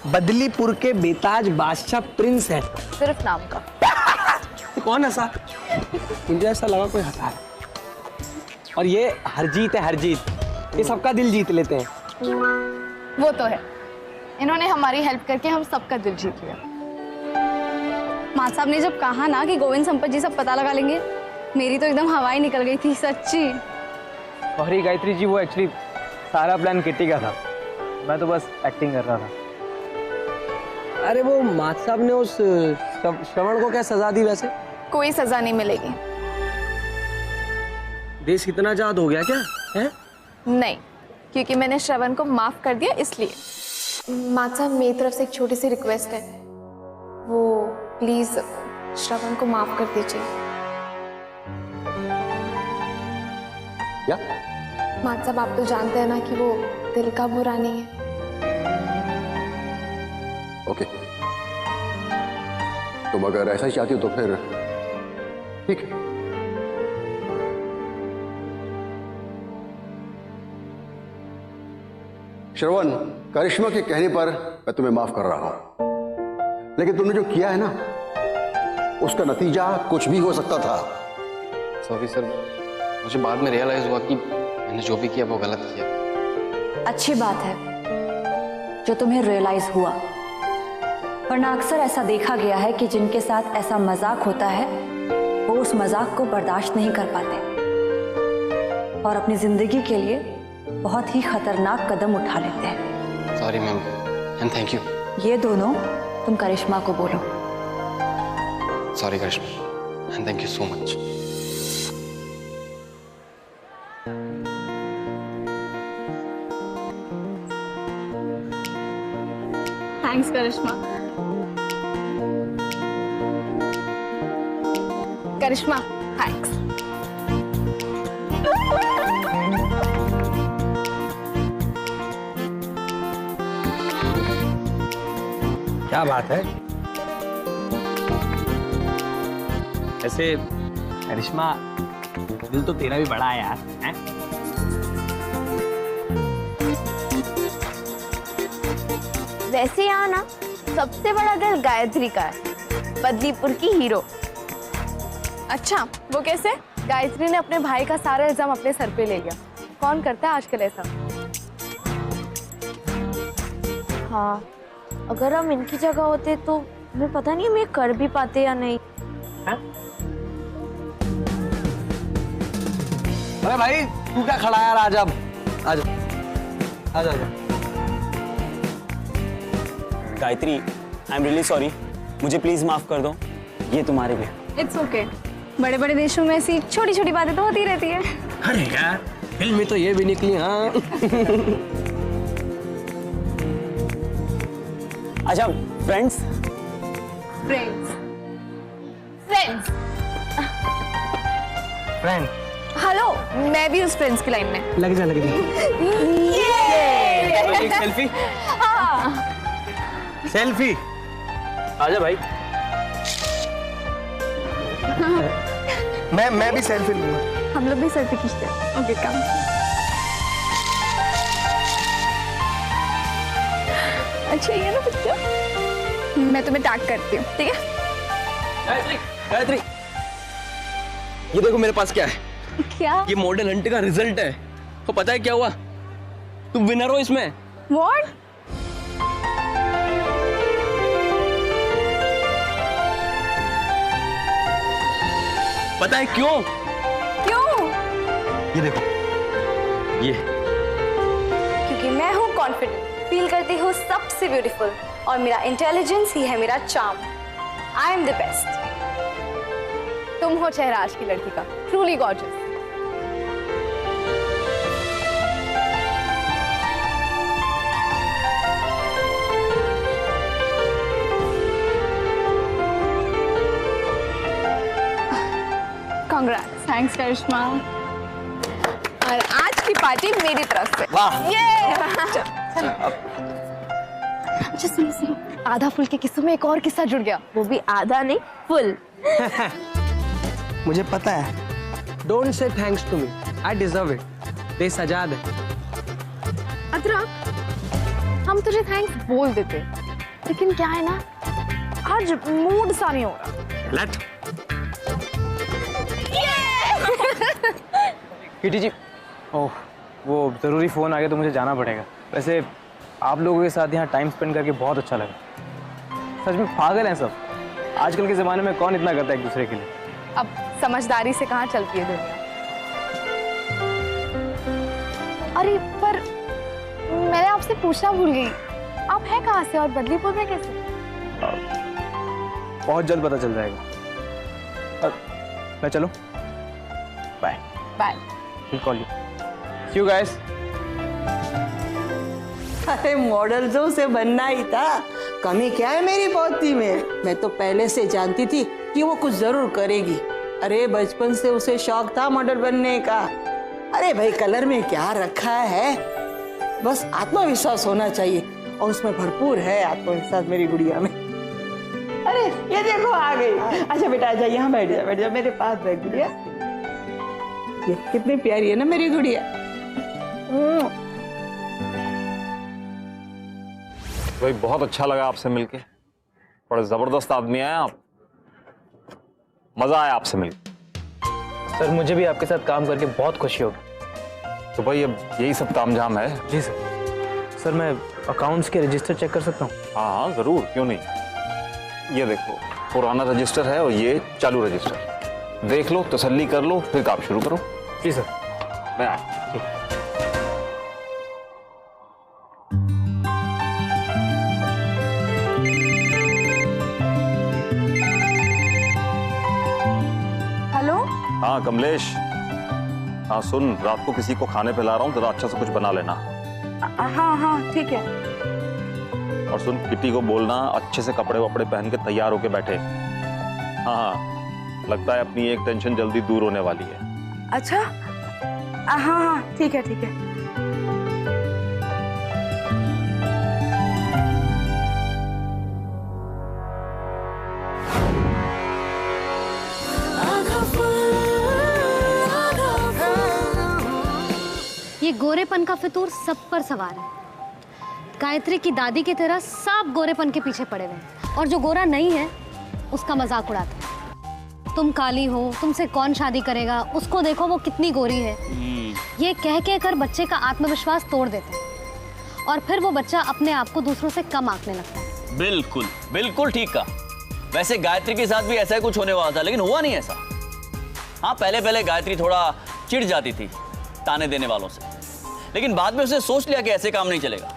बदलीपुर के बेताज बादशाह प्रिंस है। सिर्फ नाम का। कौन हंसा? मुझे ऐसा लगा कोई हंसा है। और ये हरजीत है, हरजीत। ये सबका दिल जीत लेते हैं। वो तो है, इन्होंने हमारी हेल्प करके हम सबका दिल जीत लिया। माँ साहब ने जब कहा ना कि गोविंद संपत जी सब पता लगा लेंगे, मेरी तो एकदम हवाई निकल गई थी सच्ची। सॉरी गायत्री जी, वो एक्चुअली सारा प्लान किट्टी का था, मैं तो बस एक्टिंग कर रहा था। अरे वो माँ साहब ने उस श्रवण को क्या सजा दी? वैसे कोई सजा नहीं मिलेगी। देश इतना आजाद हो गया क्या है? नहीं, क्योंकि मैंने श्रवण को माफ कर दिया इसलिए। माँ साहब, मेरी तरफ से एक छोटी सी रिक्वेस्ट है, वो प्लीज श्रवण को माफ कर दीजिए। क्या? माँ साहब, आप तो जानते हैं ना कि वो दिल का बुरा नहीं है। ओके, तुम अगर ऐसा ही चाहती हो तो फिर ठीक है। श्रवण, करिश्मा के कहने पर मैं तुम्हें माफ कर रहा हूं, लेकिन तुमने जो किया है ना, उसका नतीजा कुछ भी हो सकता था। सॉरी सर, मुझे बाद में रियलाइज हुआ कि मैंने जो भी किया वो गलत किया। अच्छी बात है जो तुम्हें रियलाइज हुआ, वरना अक्सर ऐसा देखा गया है कि जिनके साथ ऐसा मजाक होता है वो उस मजाक को बर्दाश्त नहीं कर पाते और अपनी जिंदगी के लिए बहुत ही खतरनाक कदम उठा लेते हैं। Sorry ma'am and thank you. ये दोनों तुम करिश्मा को बोलो। Sorry Karishma and thank you so much. Thanks Karishma. Karishma thanks. क्या बात है? ऐसे करिश्मा, दिल तो तेरा भी बड़ा है यार, हैं? वैसे यहाँ ना सबसे बड़ा दिल गायत्री का है, बदलीपुर की हीरो। अच्छा, वो कैसे? गायत्री ने अपने भाई का सारा इल्जाम अपने सर पे ले लिया। कौन करता है आजकल ऐसा? हाँ, अगर हम इनकी जगह होते तो हमें पता नहीं हम ये कर भी पाते या नहीं। अरे भाई तू क्या खड़ा यार, आज अब आजा आजा आजा। Gayatri, I am really sorry, मुझे प्लीज माफ कर दो, ये तुम्हारे लिए। इट्स ओके, बड़े बड़े देशों में ऐसी छोटी छोटी बातें तो होती रहती है। अरे यार फिल्म में तो ये भी निकली। हाँ अच्छा, friends friends friends friend hello, मैं भी उस फ्रेंड्स की लाइन में। लग जा लग जा। एक सेल्फी। सेल्फी आजा भाई। मैं भी सेल्फी लूंगा। हम लोग भी सेल्फी खींचते हैं। ओके कम। अच्छा ये ना बच्चा, मैं तुम्हें टैग करती हूँ, ठीक है? गायत्री, गायत्री, ये देखो मेरे पास क्या है। क्या? ये मॉडल हंट का रिजल्ट है। तो पता है क्या हुआ? तुम विनर हो इसमें। What? पता है क्यों? क्यों? ये देखो, ये क्योंकि मैं हूँ कॉन्फिडेंट, फील करती हूँ सबसे ब्यूटीफुल, और मेरा इंटेलिजेंस ही है मेरा charm. I am the best. तुम हो चेहरा आज की लड़की का, ट्रूली गॉर्जियस। Congrats, thanks करिश्मा। और आज की पार्टी मेरी तरफ से। वाह। ये। अच्छा सुनो सुनो, आधा फुल के किस्सों में एक और किस्सा जुड़ गया, वो भी आधा नहीं फुल। मुझे पता है। Don't say thanks to me, I deserve it. देश आजाद है। अदरक, हम तुझे थैंक्स बोल देते, लेकिन क्या है ना, आज मूड सा नहीं हो रहा। लेट किटी जी, ओह वो ज़रूरी फ़ोन आ गया तो मुझे जाना पड़ेगा। वैसे आप लोगों के साथ यहाँ टाइम स्पेंड करके बहुत अच्छा लगा। सच में पागल हैं सब। आजकल के ज़माने में कौन इतना करता है एक दूसरे के लिए। अब समझदारी से कहाँ चलती है दुनिया। अरे पर मैंने आपसे पूछना भूल गई, आप हैं कहाँ से और बदलीपुर में कैसे? बहुत जल्द पता चल जाएगा। मैं चलूं? Bye bye. Will call you. See you guys. अरे मॉडल जो उसे बनना ही था, कमी क्या है मेरी पौती में? मैं तो पहले से जानती थी कि वो कुछ जरूर करेगी। अरे बचपन से उसे शौक था मॉडल बनने का। अरे भाई कलर में क्या रखा है, बस आत्मविश्वास होना चाहिए, और उसमें भरपूर है आत्मविश्वास मेरी गुड़िया में। अरे ये देखो आ गई। अच्छा बेटा आजा, यहाँ बैठ जा, बैठ जा मेरे पास बैठ गुड़िया। ये कितनी प्यारी है ना मेरी गुड़िया। भाई बहुत अच्छा लगा आपसे मिलके, बड़ा जबरदस्त आदमी है आप, मजा आया आपसे मिलके। सर मुझे भी आपके साथ काम करके बहुत खुशी होगी। तो भाई अब यही सब तामझाम है। जी सर। सर मैं अकाउंट्स के रजिस्टर चेक कर सकता हूँ? हाँ हाँ जरूर, क्यों नहीं। ये देखो पुराना रजिस्टर है और ये चालू रजिस्टर, देख लो, तसल्ली कर लो, फिर काम शुरू करो। जी सर। मैं आया। हेलो। हाँ कमलेश, हाँ सुन, रात को किसी को खाने पिला रहा हूँ, जरा अच्छा से कुछ बना लेना। हाँ हाँ ठीक है। और सुन, किटी को बोलना अच्छे से कपड़े वपड़े पहन के तैयार होके बैठे। हाँ हाँ, लगता है अपनी एक टेंशन जल्दी दूर होने वाली है। अच्छा हाँ हाँ ठीक है ठीक है। ये गोरेपन का फितूर सब पर सवार है। गायत्री की दादी की तरह सब गोरेपन के पीछे पड़े हुए हैं, और जो गोरा नहीं है उसका मजाक उड़ाते हैं। तुम काली हो, तुमसे कौन शादी करेगा, उसको देखो वो कितनी गोरी है। ये कह के कर बच्चे का आत्मविश्वास तोड़ देते हैं, और फिर वो बच्चा अपने आप को दूसरों से कम आंकने लगता है। बिल्कुल बिल्कुल ठीक कहा। वैसे गायत्री के साथ भी ऐसा ही कुछ होने वाला था, लेकिन हुआ नहीं ऐसा। हाँ पहले पहले गायत्री थोड़ा चिढ़ जाती थी ताने देने वालों से, लेकिन बाद में उसने सोच लिया कि ऐसे काम नहीं चलेगा,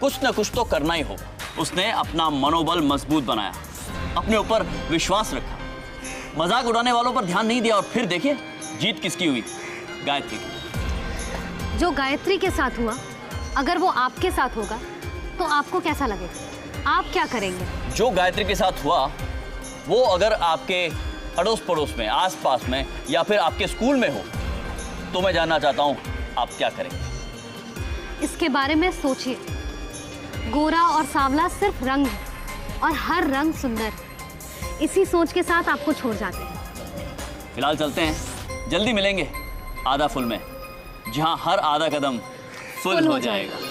कुछ ना कुछ तो करना ही होगा। उसने अपना मनोबल मजबूत बनाया, अपने ऊपर विश्वास रखा, मजाक उड़ाने वालों पर ध्यान नहीं दिया, और फिर देखिए जीत किसकी हुई, गायत्री की। जो गायत्री के साथ हुआ, अगर वो आपके साथ होगा तो आपको कैसा लगेगा? आप क्या करेंगे? जो गायत्री के साथ हुआ वो अगर आपके अड़ोस पड़ोस में, आस पास में, या फिर आपके स्कूल में हो, तो मैं जानना चाहता हूं आप क्या करेंगे। इसके बारे में सोचिए। गोरा और सांवला सिर्फ रंग है, और हर रंग सुंदर है। इसी सोच के साथ आपको छोड़ जाते हैं। फिलहाल चलते हैं, जल्दी मिलेंगे आधा फुल में, जहां हर आधा कदम फुल हो जाएगा।